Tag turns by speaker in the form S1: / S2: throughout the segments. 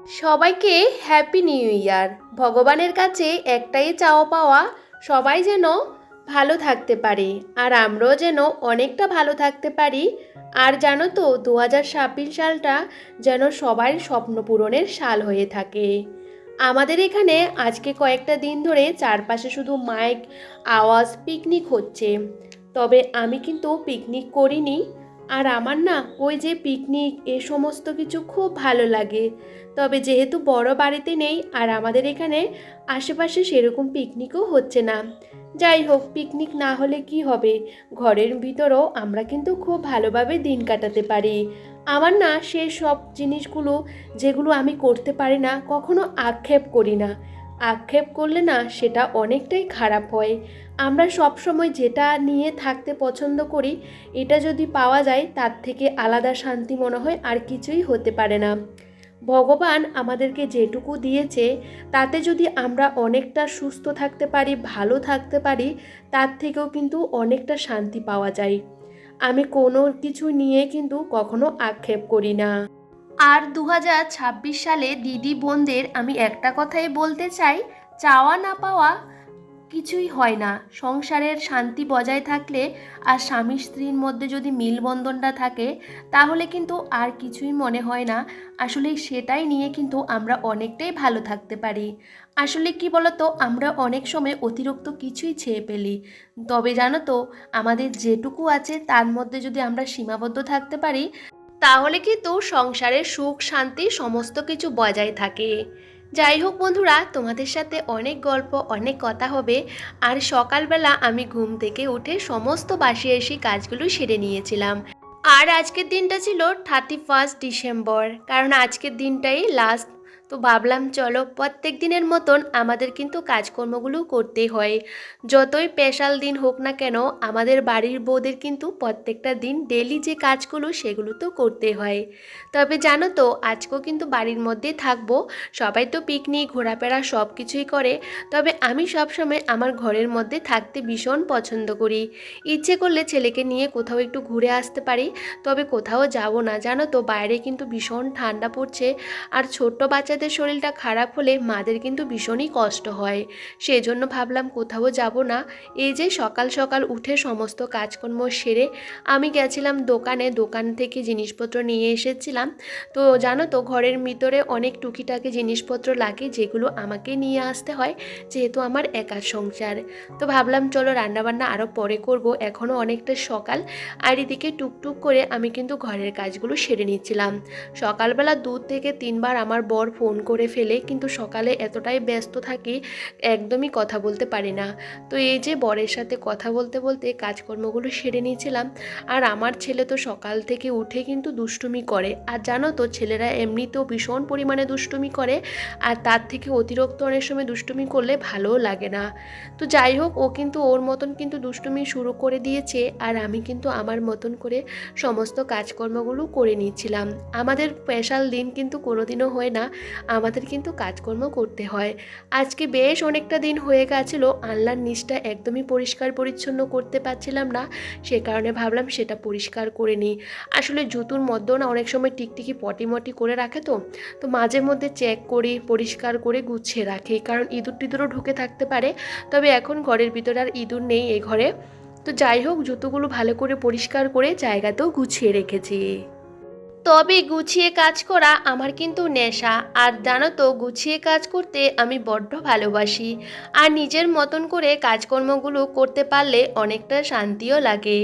S1: সবাইকে happy new year. ভগবানের কাছে একটাই চাওয়া পাওয়া, সবাই যেন ভালো থাকতে পারে আর আমরাও যেন অনেকটা ভালো থাকতে পারি। আর জানো তো 2026 সালটা যেন সবার স্বপ্ন পূরণের সাল হয়ে থাকে। আমাদের এখানে আজকে কয়েকটা দিন ধরে চারপাশে শুধু মাইক আওয়াজ, পিকনিক হচ্ছে। তবে আমি কিন্তু পিকনিক করিনি। আর আমার না ওই যে পিকনিক এ সমস্ত কিছু খুব ভালো লাগে। তবে যেহেতু বড় বাড়িতে নেই আর আমাদের এখানে আশেপাশে সেরকম পিকনিকও হচ্ছে না। যাই হোক, পিকনিক না হলে কি হবে, ঘরের ভিতরেও আমরা কিন্তু খুব ভালোভাবে দিন কাটাতে পারি। আমার না সেই সব জিনিসগুলো যেগুলো আমি করতে পারি না কখনো আক্ষেপ করি না। আক্ষেপ করলে না সেটা অনেকটাই খারাপ হয়। আমরা সব সময় যেটা নিয়ে থাকতে পছন্দ করি, এটা যদি পাওয়া যায় তার থেকে আলাদা শান্তি মনে হয় আর কিছুই হতে পারে না। ভগবান আমাদেরকে যেটুকু দিয়েছে তাতে যদি আমরা অনেকটা সুস্থ থাকতে পারি, ভালো থাকতে পারি, তার থেকেও কিন্তু অনেকটা শান্তি পাওয়া যায়। আমি কোনো কিছু নিয়ে কিন্তু কখনো আক্ষেপ করি না। আর 2026 সালে দিদি বোনদের আমি একটা কথাই বলতে চাই, চাওয়া না পাওয়া কিছুই হয় না। সংসারের শান্তি বজায় থাকলে আর স্বামী স্ত্রীর মধ্যে যদি মেলবন্ধনটা থাকে, তাহলে কিন্তু আর কিছুই মনে হয় না। আসলে সেটাই নিয়ে কিন্তু আমরা অনেকটাই ভালো থাকতে পারি। আসলে কি বলতো, আমরা অনেক সময় অতিরিক্ত কিছুই চেয়ে ফেলি। তবে জানো তো, আমাদের যেটুকু আছে তার মধ্যে যদি আমরা সীমাবদ্ধ থাকতে পারি, তাহলে কিন্তু সংসারের সুখ শান্তি সমস্ত কিছু বজায় থাকে। যাই হোক বন্ধুরা, তোমাদের সাথে অনেক গল্প, অনেক কথা হবে। আর সকালবেলা আমি ঘুম থেকে উঠে সমস্ত বাসি এসি কাজগুলো সেরে নিয়েছিলাম। আর আজকের দিনটা ছিল 31 ডিসেম্বর, কারণ আজকের দিনটাই লাস্ট। তো ভাবলাম চলো প্রত্যেক দিনের মতন আমাদের কিন্তু কাজকর্মগুলো করতেই হয়। যতই স্পেশাল দিন হোক না কেন, আমাদের বাড়ির বউদের কিন্তু প্রত্যেকটা দিন ডেলি যে কাজগুলো সেগুলো তো করতে হয়। তবে জানো তো, আজকেও কিন্তু বাড়ির মধ্যেই থাকবো। সবাই তো পিকনিক ঘোরাফেরা সব কিছুই করে, তবে আমি সবসময় আমার ঘরের মধ্যে থাকতে ভীষণ পছন্দ করি। ইচ্ছে করলে ছেলেকে নিয়ে কোথাও একটু ঘুরে আসতে পারি, তবে কোথাও যাব না। জানো তো, বাইরে কিন্তু ভীষণ ঠান্ডা পড়ছে। আর ছোট্ট বাচ্চাদের শরীরটা খারাপ হলে মাদের কিন্তু ভীষণই কষ্ট হয়। সেজন্য ভাবলাম কোথাও যাব না। এই যে সকাল সকাল উঠে সমস্ত কাজকর্ম সেরে আমি গেছিলাম দোকানে, দোকান থেকে জিনিসপত্র নিয়ে এসেছিলাম। তো জানো তো, ঘরের ভিতরে অনেক টুকিটাকি জিনিসপত্র লাগে যেগুলো আমাকে নিয়ে আসতে হয়, যেহেতু আমার একার সংসার। তো ভাবলাম চলো রান্নাবান্না আরও পরে করব, এখনও অনেকটা সকাল। আর এদিকে টুকটুক করে আমি কিন্তু ঘরের কাজগুলো সেরে নিচ্ছিলাম। সকালবেলা 2 থেকে 3 বার আমার বর ফোন করে ফেলে, কিন্তু সকালে এতটাই ব্যস্ত থাকি একদমই কথা বলতে পারি না। তো এই যে বরের সাথে কথা বলতে বলতে কাজকর্মগুলো সেরে নিয়েছিলাম। আর আমার ছেলে তো সকাল থেকে উঠে কিন্তু দুষ্টুমি করে। আর জানো তো, ছেলেরা এমনিতেও ভীষণ পরিমাণে দুষ্টুমি করে, আর তার থেকে অতিরিক্ত অনেক সময় দুষ্টুমি করলে ভালোও লাগে না। তো যাই হোক, ও কিন্তু ওর মতন কিন্তু দুষ্টুমি শুরু করে দিয়েছে, আর আমি কিন্তু আমার মতন করে সমস্ত কাজকর্মগুলো করে নিচ্ছিলাম। আমাদের স্পেশাল দিন কিন্তু কোনোদিনও হয় না, আমাদের কিন্তু কাজকর্ম করতে হয়। আজকে বেশ অনেকটা দিন হয়ে গেছিলো আনলার নিচটা একদমই পরিষ্কার পরিচ্ছন্ন করতে পারছিলাম না, সে কারণে ভাবলাম সেটা পরিষ্কার করে নিই। আসলে জুতোর মধ্যেও না অনেক সময় টিকটিকি পটি মটি করে রাখে, তো মাঝে মধ্যে চেক করি, পরিষ্কার করে গুছিয়ে রাখি, কারণ ইঁদুর টিঁদুরও ঢুকে থাকতে পারে। তবে এখন ঘরের ভিতরে আর ইঁদুর নেই এই ঘরে। তো যাই হোক, জুতোগুলো ভালো করে পরিষ্কার করে জায়গাতেও গুছিয়ে রেখেছি। তবে গুছিয়ে কাজ করা আমার কিন্তু নেশা। আর জানো তো, গুছিয়ে কাজ করতে আমি বড্ড ভালোবাসি। আর নিজের মতন করে কাজকর্মগুলো করতে পারলে অনেকটা শান্তিও লাগে।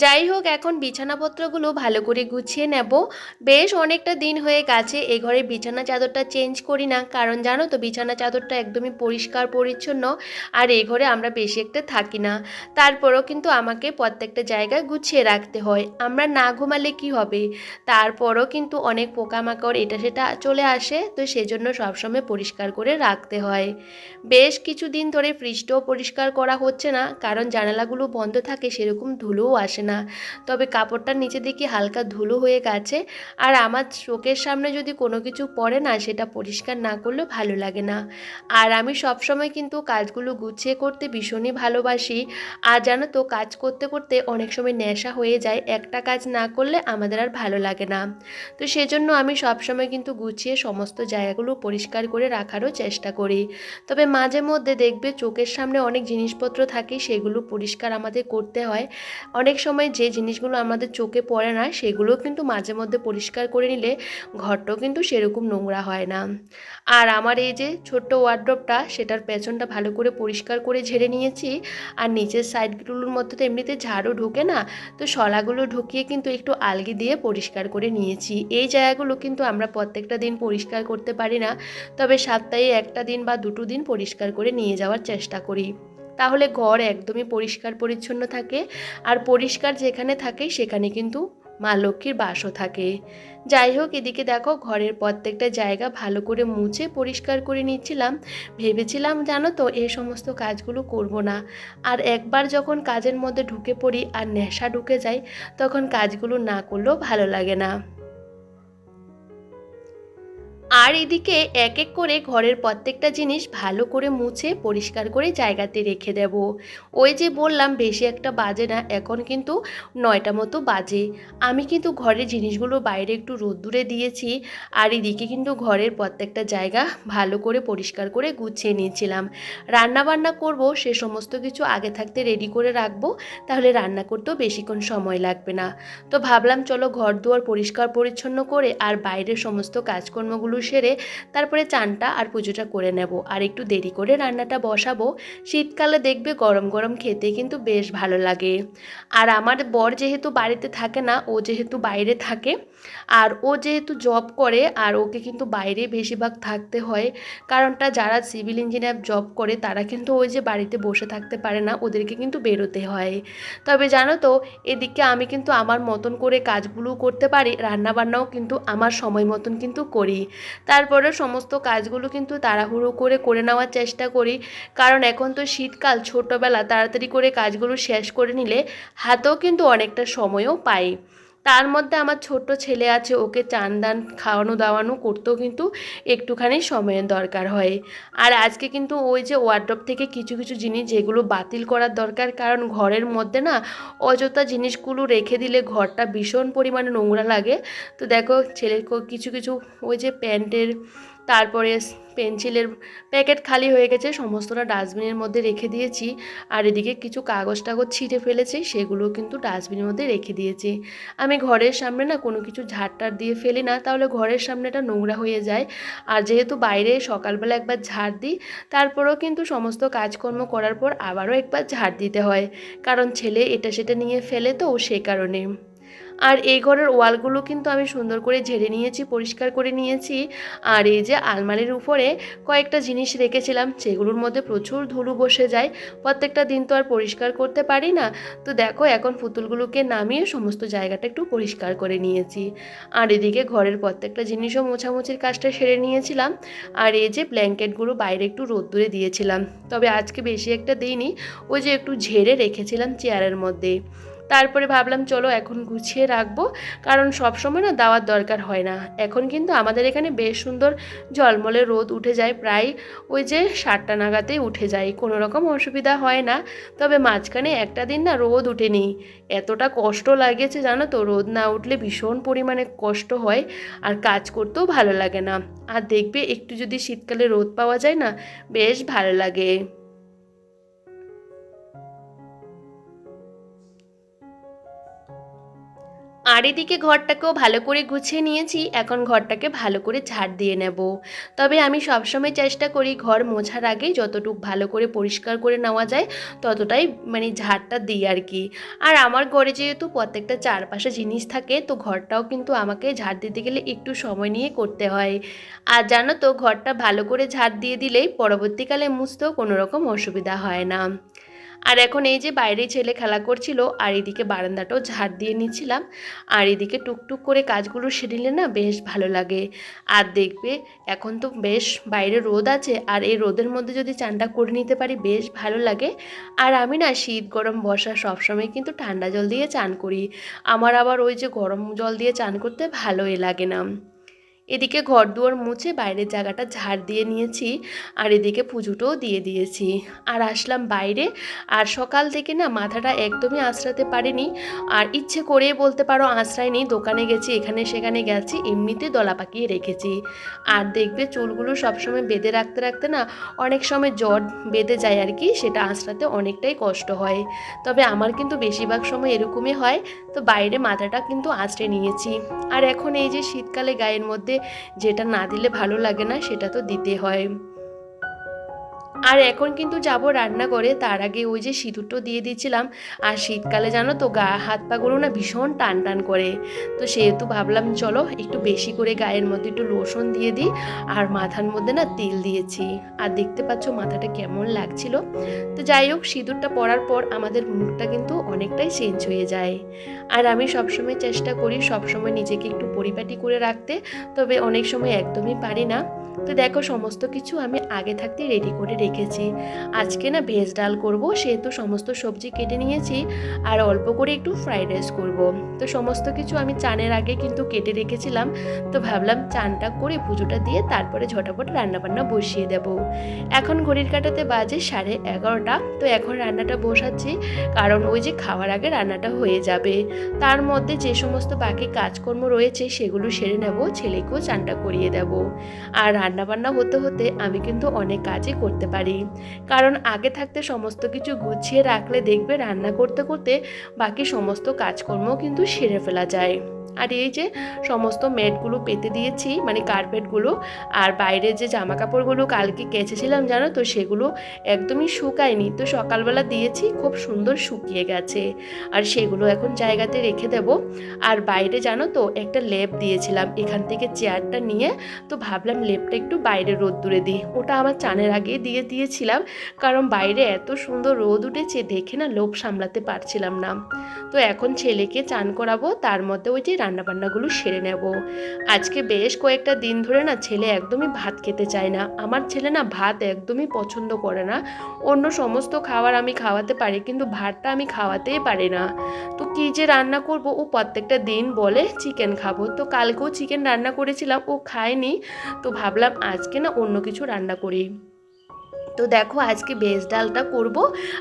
S1: যাই হোক, এখন বিছানাপত্রগুলো ভালো করে গুছিয়ে নেব। বেশ অনেকটা দিন হয়ে গেছে এ ঘরে বিছানা চাদরটা চেঞ্জ করি না, কারণ জানো তো বিছানা চাদরটা একদমই পরিষ্কার পরিচ্ছন্ন। আর এই ঘরে আমরা বেশি একটা থাকি না, তারপরেও কিন্তু আমাকে প্রত্যেকটা জায়গায় গুছিয়ে রাখতে হয়। আমরা না ঘুমালে কি হবে, তারপরও কিন্তু অনেক পোকামাকড় এটা সেটা চলে আসে, তো সেজন্য সবসময় পরিষ্কার করে রাখতে হয়। বেশ কিছুদিন ধরে ফ্রিজটাও পরিষ্কার করা হচ্ছে না, কারণ জানালাগুলো বন্ধ থাকে, সেরকম ধুলোও আসে না। তবে কাপড়টার নিচে দেখি হালকা ধুলো হয়ে গেছে। আর আমার চোখের সামনে যদি কোনো কিছু পড়ে না, সেটা পরিষ্কার না করলেও ভালো লাগে না। আর আমি সবসময় কিন্তু কাজগুলো গুছিয়ে করতে ভীষণই ভালোবাসি। আর জানো তো, কাজ করতে করতে অনেক সময় নেশা হয়ে যায়, একটা কাজ না করলে আমাদের আর ভালো লাগে না। তো সেজন্য আমি সবসময় কিন্তু গুছিয়ে সমস্ত জায়গাগুলো পরিষ্কার করে রাখারও চেষ্টা করি। তবে মাঝে মধ্যে দেখবে চোখের সামনে অনেক জিনিসপত্র থাকে, সেগুলো পরিষ্কার আমাদের করতে হয়। অনেক সময় যে জিনিসগুলো আমাদের চোখে পড়ে না সেগুলোও কিন্তু মাঝে মধ্যে পরিষ্কার করে নিলে ঘরটাও কিন্তু সেরকম নোংরা হয় না। আর আমার এই যে ছোট্ট ওয়ার্ড্রপটা, সেটার পেছনটা ভালো করে পরিষ্কার করে ঝেড়ে নিয়েছি। আর নিচের সাইডগুলোর মধ্যে তো এমনিতে ঝাড়ু ঢোকে না, তো শলাগুলো ঢুকিয়ে কিন্তু একটু আলগি দিয়ে পরিষ্কার করে নিয়েছি। এই জায়গাগুলো কিন্তু আমরা প্রত্যেকটা দিন পরিষ্কার করতে পারি না, তবে সপ্তাহে একটা দিন বা দুটো দিন পরিষ্কার করে নিয়ে যাওয়ার চেষ্টা করি। তাহলে ঘর একদমই পরিষ্কার পরিচ্ছন্ন থাকে, আর পরিষ্কার যেখানে থাকে সেখানে কিন্তু মা লক্ষ্মীর বাসও থাকে। যাই হোক, এদিকে দেখো ঘরের প্রত্যেকটা জায়গা ভালো করে মুছে পরিষ্কার করে নিচ্ছিলাম। ভেবেছিলাম জানো তো এই সমস্ত কাজগুলো করব না, আর একবার যখন কাজের মধ্যে ঢুকে পড়ি আর নেশা ঢুকে যায়, তখন কাজগুলো না করলেও ভালো লাগে না। আর এদিকে এক এক করে ঘরের প্রত্যেকটা জিনিস ভালো করে মুছে পরিষ্কার করে জায়গাতে রেখে দেব। ওই যে বললাম বেশি একটা বাজে না, এখন কিন্তু 9টা মতো বাজে। আমি কিন্তু ঘরের জিনিসগুলো বাইরে একটু রোদ্দুরে দিয়েছি, আর এদিকে কিন্তু ঘরের প্রত্যেকটা জায়গা ভালো করে পরিষ্কার করে গুছিয়ে নিয়েছিলাম। রান্না বান্না করব, সে সমস্ত কিছু আগে থাকতে রেডি করে রাখবো, তাহলে রান্না করতেও বেশিক্ষণ সময় লাগবে না। তো ভাবলাম চলো ঘর দুয়ার পরিষ্কার পরিচ্ছন্ন করে আর বাইরের সমস্ত কাজকর্মগুলো সেরে তারপরে চানটা আর পুজোটা করে নেব, আর একটু দেরি করে রান্নাটা বসাবো। শীতকালে দেখবে গরম গরম খেতে কিন্তু বেশ ভালো লাগে। আর আমার বর যেহেতু বাড়িতে থাকে না, ও যেহেতু বাইরে থাকে, আর ও যেহেতু জব করে, আর ওকে কিন্তু বাইরে বেশিরভাগ থাকতে হয়। কারণটা যারা সিভিল ইঞ্জিনিয়ার জব করে তারা কিন্তু ওই যে বাড়িতে বসে থাকতে পারে না, ওদেরকে কিন্তু বেরোতে হয়। তবে জানো তো, এদিকে আমি কিন্তু আমার মতন করে কাজগুলো করতে পারি, রান্নাবান্নাও কিন্তু আমার সময় মতন কিন্তু করি। তারপরে সমস্ত কাজগুলো কিন্তু তাড়াহুড়ো করে করে নেওয়ার চেষ্টা করি, কারণ এখন তো শীতকাল, ছোটোবেলা তাড়াতাড়ি করে কাজগুলো শেষ করে নিলে হাতেও কিন্তু অনেকটা সময়ও পাই। তার মধ্যে আমার ছোট্ট ছেলে আছে, ওকে চান দান খাওয়ানো দাওয়ানো করতেও কিন্তু একটুখানি সময়ের দরকার হয়। আর আজকে কিন্তু ওই যে ওয়ার্ড্রপ থেকে কিছু কিছু জিনিস যেগুলো বাতিল করার দরকার, কারণ ঘরের মধ্যে না অযথা জিনিসগুলো রেখে দিলে ঘরটা ভীষণ পরিমাণে নোংরা লাগে। তো দেখো ছেলের কিছু কিছু ওই যে প্যান্টের, তারপরে পেন্সিলের প্যাকেট খালি হয়ে গেছে, সমস্তটা ডাস্টবিনের মধ্যে রেখে দিয়েছি। আর এদিকে কিছু কাগজ টাগজ ছিঁড়ে ফেলেছি, সেগুলো কিন্তু ডাস্টবিনের মধ্যে রেখে দিয়েছি। আমি ঘরের সামনে না কোনো কিছু ঝাড়টার দিয়ে ফেলি না, তাহলে ঘরের সামনেটা নোংরা হয়ে যায়। আর যেহেতু বাইরে সকালবেলা একবার ঝাড় দিই, তারপরেও কিন্তু সমস্ত কাজকর্ম করার পর আবারও একবার ঝাড় দিতে হয়, কারণ ছেলে এটা সেটা নিয়ে ফেলে, তো সে কারণে। আর এই ঘরের ওয়ালগুলো কিন্তু আমি সুন্দর করে ঝেড়ে নিয়েছি, পরিষ্কার করে নিয়েছি। আর এই যে আলমারির উপরে কয়েকটা জিনিস রেখেছিলাম, সেগুলোর মধ্যে প্রচুর ধুলো বসে যায়, প্রত্যেকটা দিন তো আর পরিষ্কার করতে পারি না। তো দেখো এখন পুতুলগুলোকে নামিয়ে সমস্ত জায়গাটা একটু পরিষ্কার করে নিয়েছি। আর এদিকে ঘরের প্রত্যেকটা জিনিসও মোছামুছির কাজটা সেরে নিয়েছিলাম। আর এই যে ব্ল্যাঙ্কেটগুলো বাইরে একটু রোদ্দুরে দিয়েছিলাম, তবে আজকে বেশি একটা দিইনি, ওই যে একটু ঝেড়ে রেখেছিলাম চেয়ারের মধ্যে। তারপরে ভাবলাম চলো এখন গুছিয়ে রাখবো, কারণ সব সময় না দেওয়ার দরকার হয় না। এখন কিন্তু আমাদের এখানে বেশ সুন্দর ঝলমলে রোদ উঠে যায়, প্রায় ওই যে 7টা নাগাদেই উঠে যায়, কোনো রকম অসুবিধা হয় না। তবে মাঝখানে একটা দিন না রোদ উঠেনি, এতটা কষ্ট লাগেছে জানো তো, রোদ না উঠলে ভীষণ পরিমাণে কষ্ট হয়, আর কাজ করতেও ভালো লাগে না। আর দেখবে একটু যদি শীতকালে রোদ পাওয়া যায় না, বেশ ভালো লাগে। আর এদিকে ঘরটাকেও ভালো করে গুছিয়ে নিয়েছি, এখন ঘরটাকে ভালো করে ঝাড় দিয়ে নেব। তবে আমি সবসময় চেষ্টা করি ঘর মোছার আগে যতটুকু ভালো করে পরিষ্কার করে নেওয়া যায় ততটাই মানে ঝাড়টা দিই আর কি। আর আমার ঘরে যেহেতু প্রত্যেকটা চারপাশে জিনিস থাকে, তো ঘরটাও কিন্তু আমাকে ঝাড় দিতে গেলে একটু সময় নিয়ে করতে হয়। আর জানো তো, ঘরটা ভালো করে ঝাড় দিয়ে দিলেই পরবর্তীকালে মুছতেও কোনো রকম অসুবিধা হয় না। আর এখন এই যে বাইরে ছেলে খেলা করছিল, আর এদিকে বারান্দাটাও ঝাড় দিয়ে নিচ্ছিলাম। আর এদিকে টুকটুক করে কাজগুলো সেরিলে না বেশ ভালো লাগে। আর দেখবে এখন তো বেশ বাইরে রোদ আছে, আর এই রোদের মধ্যে যদি চানটা করে নিতে পারি বেশ ভালো লাগে। আর আমি না শীত গরম বর্ষা সবসময় কিন্তু ঠান্ডা জল দিয়ে চান করি, আমার আবার ওই যে গরম জল দিয়ে চান করতে ভালোই লাগে না। এদিকে ঘর দুয়ার মুছে বাইরের জায়গাটা ঝাড় দিয়ে নিয়েছি, আর এদিকে পুজোটাও দিয়ে দিয়েছি। আর আসলাম বাইরে। আর সকাল থেকে না মাথাটা একদমই আঁচড়াতে পারিনি, আর ইচ্ছে করেই বলতে পারো আঁচড়াইনি। দোকানে গেছি, এখানে সেখানে গেছি, এমনিতে দলা পাকিয়ে রেখেছি। আর দেখবে চুলগুলো সবসময় বেঁধে রাখতে রাখতে না অনেক সময় জট বেঁধে যায় আর কি, সেটা আঁচড়াতে অনেকটাই কষ্ট হয়। তবে আমার কিন্তু বেশিরভাগ সময় এরকমই হয়। তো বাইরে মাথাটা কিন্তু আঁচড়ে নিয়েছি। আর এখন এই যে শীতকালে গায়ের মধ্যে যেটা না দিলে ভালো লাগে না, সেটা তো দিতে হয়। আর এখন কিন্তু যাব রান্না করে, তার আগে ওই যে সিঁদুরটা দিয়ে দিয়েছিলাম। আর শীতকালে জানো তো গা হাত পাগুলো না ভীষণ টান টান করে, তো সেহেতু ভাবলাম চলো একটু বেশি করে গায়ের মধ্যে একটু লোশন দিয়ে দিই। আর মাথার মধ্যে না তেল দিয়েছি, আর দেখতে পাচ্ছ মাথাটা কেমন লাগছিল। তো যাই হোক, সিঁদুরটা পরার পর আমাদের মুখটা কিন্তু অনেকটাই চেঞ্জ হয়ে যায়। আর আমি সবসময় চেষ্টা করি সবসময় নিজেকে একটু পরিপাটি করে রাখতে, তবে অনেক সময় একদমই পারি না। তো দেখো সমস্ত কিছু আমি আগে থাকতে রেডি করে রেখেছি। আজকে না ভেজ ডাল করব, সেহেতু সমস্ত সবজি কেটে নিয়েছি। আর অল্প করে একটু ফ্রাইড রাইস করব। তো সমস্ত কিছু আমি চানের আগে কিন্তু কেটে রেখেছিলাম। তো ভাবলাম চানটা করে পুজোটা দিয়ে তারপরে ঝটাপট রান্নাবান্না বসিয়ে দেব। এখন ঘড়ির কাঁটাতে বাজে 11:30। তো এখন রান্নাটা বসাচ্ছি, কারণ ওই যে খাওয়ার আগে রান্নাটা হয়ে যাবে। তার মধ্যে যে সমস্ত বাকি কাজকর্ম রয়েছে সেগুলো সেরে নেব, ছেলেকেও চানটা করিয়ে দেব। আর রান্নাবান্না হতে হতে আমি কিন্তু অনেক কাজই করতে পারি, কারণ আগে থাকতে সমস্ত কিছু গুছিয়ে রাখলে দেখবে রান্না করতে করতে বাকি সমস্ত কাজকর্মও কিন্তু সেরে ফেলা যায়। আর এই যে সমস্ত ম্যাটগুলো পেতে দিয়েছি, মানে কার্পেটগুলো। আর বাইরে যে জামা কাপড়গুলো কালকে কেচেছিলাম জানো তো, সেগুলো একদমই শুকায়নি, তো সকালবেলা দিয়েছি, খুব সুন্দর শুকিয়ে গেছে। আর সেগুলো এখন জায়গাতে রেখে দেব। আর বাইরে জানো তো একটা লেপ দিয়েছিলাম এখান থেকে চেয়ারটা নিয়ে, তো ভাবলাম লেপটা একটু বাইরে রোদ্দুরে দিই। ওটা আমার চানের আগে দিয়ে দিয়েছিলাম, কারণ বাইরে এত সুন্দর রোদ উঠেছে দেখে না লোভ সামলাতে পারছিলাম না। তো এখন ছেলেকে চান করাবো, তার মধ্যে ওই যে রান্নাবান্নাগুলো সেরে নেব। আজকে বেশ কয়েকটা দিন ধরে না ছেলে একদমই ভাত খেতে চায় না। আমার ছেলে না ভাত একদমই পছন্দ করে না। অন্য সমস্ত খাবার আমি খাওয়াতে পারি, কিন্তু ভাতটা আমি খাওয়াতেই পারি না। তো কী যে রান্না করব, ও প্রত্যেকটা দিন বলে চিকেন খাবো। তো কালকেও চিকেন রান্না করেছিলাম, ও খায়নি। তো ভাবলাম আজকে না অন্য কিছু রান্না করি। তো দেখো আজকে ভেজ ডালটা করব,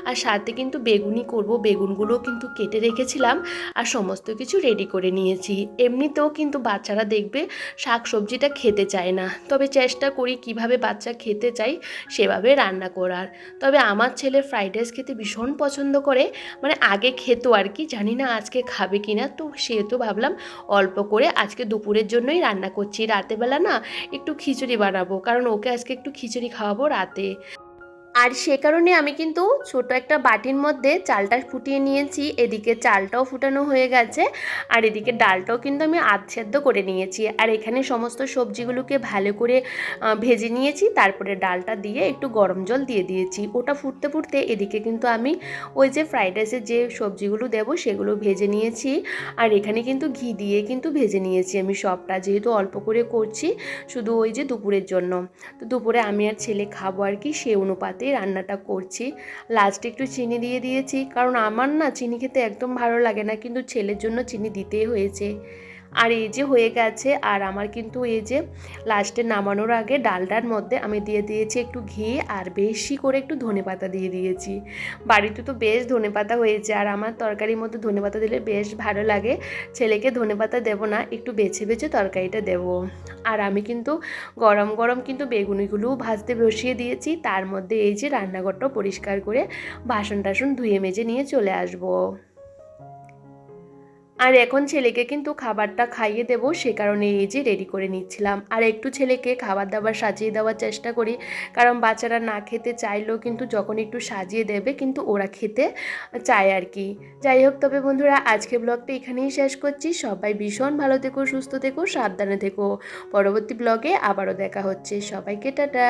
S1: আর সাথে কিন্তু বেগুনি করব। বেগুনগুলো কিন্তু কেটে রেখেছিলাম, আর সমস্ত কিছু রেডি করে নিয়েছি। এমনিতেও কিন্তু বাচ্চারা দেখবে শাক সবজিটা খেতে চায় না, তবে চেষ্টা করি কিভাবে বাচ্চা খেতে চাই সেভাবে রান্না করার। তবে আমার ছেলে ফ্রাইড রাইস খেতে ভীষণ পছন্দ করে, মানে আগে খেত আর কি, জানি না আজকে খাবে কি না। তো সেহেতু ভাবলাম অল্প করে আজকে দুপুরের জন্যই রান্না করছি। রাতেবেলা না একটু খিচুড়ি বানাবো, কারণ ওকে আজকে একটু খিচুড়ি খাওয়াবো রাতে। আর সে কারণে আমি কিন্তু ছোট একটা বাটির মধ্যে চালটা ফুটিয়ে নিয়েছি। এদিকে চালটাও ফুটানো হয়ে গেছে, আর এদিকে ডালটাও কিন্তু আমি আধসেদ্ধ করে নিয়েছি। আর এখানে সমস্ত সবজিগুলোকে ভালো করে ভেজে নিয়েছি, তারপরে ডালটা দিয়ে একটু গরম জল দিয়ে দিয়েছি। ওটা ফুটতে ফুটতে এদিকে কিন্তু আমি ওই যে ফ্রাইড রাইসের যে সবজিগুলো দেবো সেগুলো ভেজে নিয়েছি। আর এখানে কিন্তু ঘি দিয়ে কিন্তু ভেজে নিয়েছি আমি সবটা, যেহেতু অল্প করে করছি শুধু ওই যে দুপুরের জন্য। তো দুপুরে আমি আর ছেলে খাবো আর কি, সে অনুপাতে রান্নাটা করছি। লাস্টে একটু চিনি দিয়ে দিয়েছি, কারণ আমার না চিনি খেতে একদম ভালো লাগে না, কিন্তু ছেলের জন্য চিনি দিতেই হয়েছে। আর এই যে হয়ে গেছে। আর আমার কিন্তু এই যে লাস্টে নামানোর আগে ডালটার মধ্যে আমি দিয়ে দিয়েছি একটু ঘি, আর বেশি করে একটু ধনেপাতা দিয়ে দিয়েছি। বাড়িতে তো বেশ ধনেপাতা হয়েছে, আর আমার তরকারির মধ্যে ধনেপাতা দিলে বেশ ভালো লাগে। ছেলেকে ধনেপাতা দেবো না, একটু বেছে বেছে তরকারিটা দেবো। আর আমি কিন্তু গরম গরম কিন্তু বেগুনিগুলোও ভাজতে বসিয়ে দিয়েছি। তার মধ্যে এই যে রান্নাঘরটাও পরিষ্কার করে বাসন টাসন ধুয়ে মেজে নিয়ে চলে আসবো। আর এখন ছেলেকে কিন্তু খাবারটা খাইয়ে দেবো, সে কারণে এই যে রেডি করে নিচ্ছিলাম। আর একটু ছেলেকে খাবার দাবার সাজিয়ে দেওয়ার চেষ্টা করি, কারণ বাচ্চারা না খেতে চাইলেও কিন্তু যখন একটু সাজিয়ে দেবে কিন্তু ওরা খেতে চায় আর কি। যাই হোক, তবে বন্ধুরা আজকে ব্লগটা এখানেই শেষ করছি। সবাই ভীষণ ভালো থেকো, সুস্থ থেকো, সাবধানে থেকো। পরবর্তী ব্লগে আবারও দেখা হচ্ছে। সবাইকে টাটা।